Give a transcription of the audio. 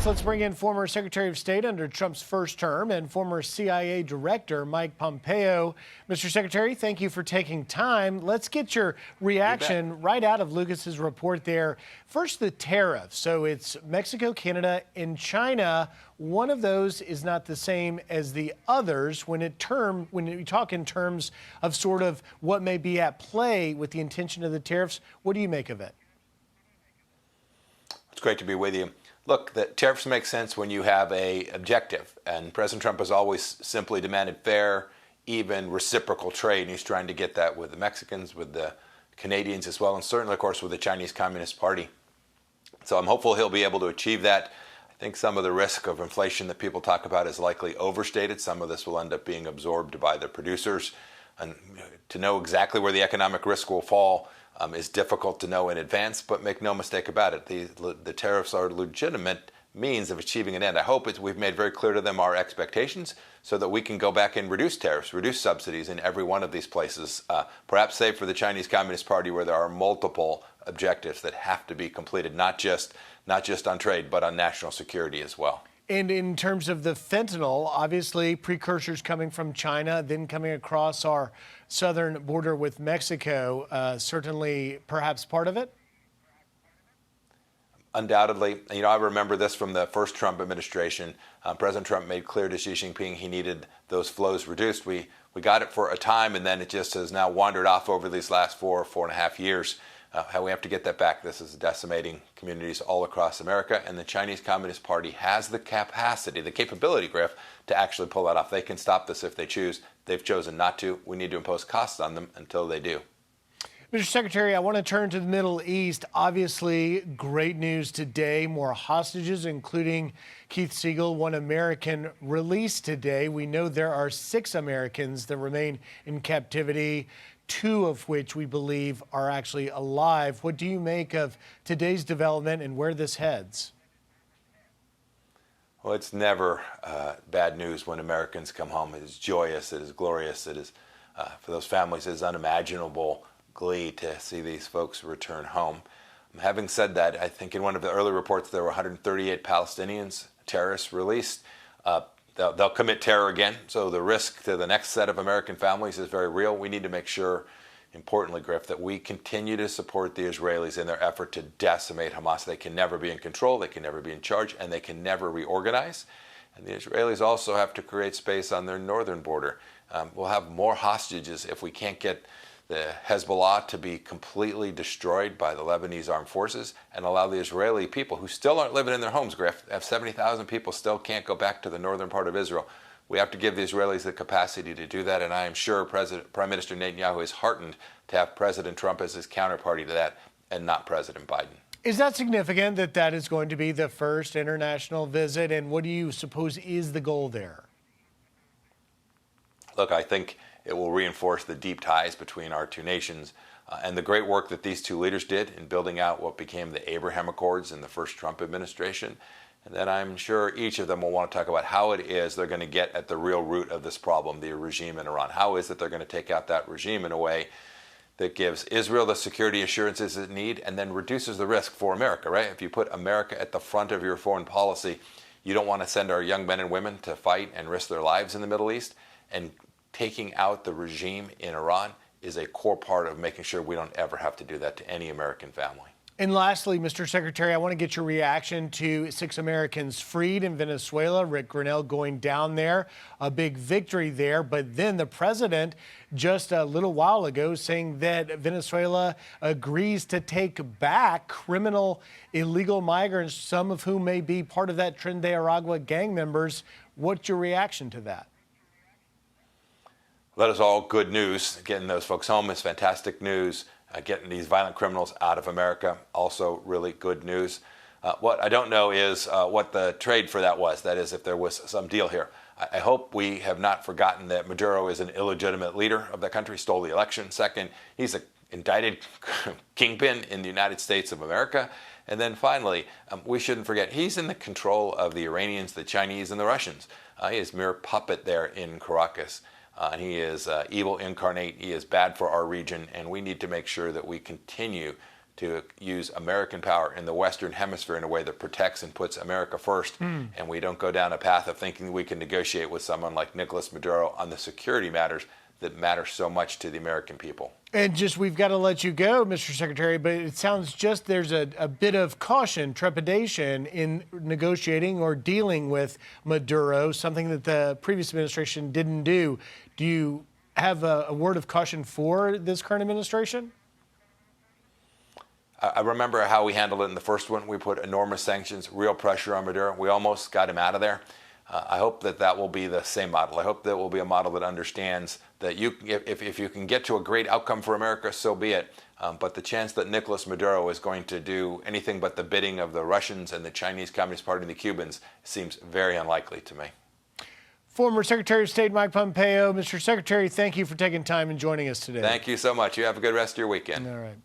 Next, let's bring in former Secretary of State under Trump's first term and former CIA Director Mike Pompeo. Mr. Secretary, thank you for taking time. Let's get your reaction right out of Lucas's report there. First, the tariff. So it's Mexico, Canada, and China. One of those is not the same as the others when you talk in terms of sort of what may be at play with the intention of the tariffs. What do you make of it? It's great to be with you. Look, the tariffs make sense when you have an objective, and President Trump has always simply demanded fair, even, reciprocal trade, and he's trying to get that with the Mexicans, with the Canadians as well, and certainly, of course, with the Chinese Communist Party. So I'm hopeful he'll be able to achieve that. I think some of the risk of inflation that people talk about is likely overstated. Some of this will end up being absorbed by the producers. And to know exactly where the economic risk will fall is difficult to know in advance, but make no mistake about it, the tariffs are legitimate means of achieving an end. I hope we've made very clear to them our expectations so that we can go back and reduce tariffs, reduce subsidies in every one of these places, perhaps save for the Chinese Communist Party where there are multiple objectives that have to be completed, not just on trade, but on national security as well. And in terms of the fentanyl, obviously precursors coming from China, then coming across our southern border with Mexico, certainly perhaps part of it? Undoubtedly. I remember this from the first Trump administration. President Trump made clear to Xi Jinping he needed those flows reduced. We got it for a time, and then it just has now wandered off over these last 4.5 years. How we have to get that back. This is decimating communities all across America, and the Chinese Communist Party has the capacity, the capability, Griff, to actually pull that off. They can stop this if they choose. They've chosen not to. We need to impose costs on them until they do. Mr. Secretary, I want to turn to the Middle East. Obviously, great news today. More hostages, including Keith Siegel, one American, released today. We know there are 6 Americans that remain in captivity, 2 of which we believe are actually alive. What do you make of today's development and where this heads? Well, it's never bad news when Americans come home. It is joyous. It is glorious. It is, for those families, it is unimaginable glee to see these folks return home. Having said that, I think in one of the early reports there were 138 Palestinians, terrorists, released. They'll commit terror again, so the risk to the next set of American families is very real. We need to make sure, importantly, Griff, that we continue to support the Israelis in their effort to decimate Hamas. They can never be in control, they can never be in charge, and they can never reorganize. And the Israelis also have to create space on their northern border. We'll have more hostages if we can't get the Hezbollah to be completely destroyed by the Lebanese armed forces and allow the Israeli people who still aren't living in their homes, Griff, have 70,000 people still can't go back to the northern part of Israel. We have to give the Israelis the capacity to do that, and I am sure Prime Minister Netanyahu is heartened to have President Trump as his counterparty to that and not President Biden. Is that significant that that is going to be the first international visit, and what do you suppose is the goal there? Look, I think it will reinforce the deep ties between our two nations and the great work that these two leaders did in building out what became the Abraham Accords in the first Trump administration. And then I'm sure each of them will want to talk about how it is they're going to get at the real root of this problem, the regime in Iran. How is it they're going to take out that regime in a way that gives Israel the security assurances it needs and then reduces the risk for America, right? If you put America at the front of your foreign policy, you don't want to send our young men and women to fight and risk their lives in the Middle East. And taking out the regime in Iran is a core part of making sure we don't ever have to do that to any American family. And lastly, Mr. Secretary, I want to get your reaction to 6 Americans freed in Venezuela. Rick Grinnell going down there, a big victory there. But then the president just a little while ago saying that Venezuela agrees to take back criminal illegal migrants, some of whom may be part of that Tren de Aragua gang members. What's your reaction to that? That is all good news. Getting those folks home is fantastic news. Getting these violent criminals out of America, also really good news. What I don't know is what the trade for that was. That is, if there was some deal here. I hope we have not forgotten that Maduro is an illegitimate leader of the country, stole the election. Second, he's an indicted kingpin in the United States of America. And then finally, we shouldn't forget, he's in the control of the Iranians, the Chinese, and the Russians. He is mere puppet there in Caracas. And he is evil incarnate. He is bad for our region, and we need to make sure that we continue to use American power in the Western Hemisphere in a way that protects and puts America first, and we don't go down a path of thinking we can negotiate with someone like Nicolas Maduro on the security matters that matter so much to the American people. And just, we've got to let you go, Mr. Secretary, but it sounds just there's a bit of caution, trepidation in negotiating or dealing with Maduro, something that the previous administration didn't do. Do you have a word of caution for this current administration? I remember how we handled it in the first one. We put enormous sanctions, real pressure on Maduro. We almost got him out of there. I hope that will be the same model. I hope that will be a model that understands that if you can get to a great outcome for America, so be it. But the chance that Nicolas Maduro is going to do anything but the bidding of the Russians and the Chinese Communist Party and the Cubans seems very unlikely to me. Former Secretary of State Mike Pompeo. Mr. Secretary, thank you for taking time and joining us today. Thank you so much. You have a good rest of your weekend. All right.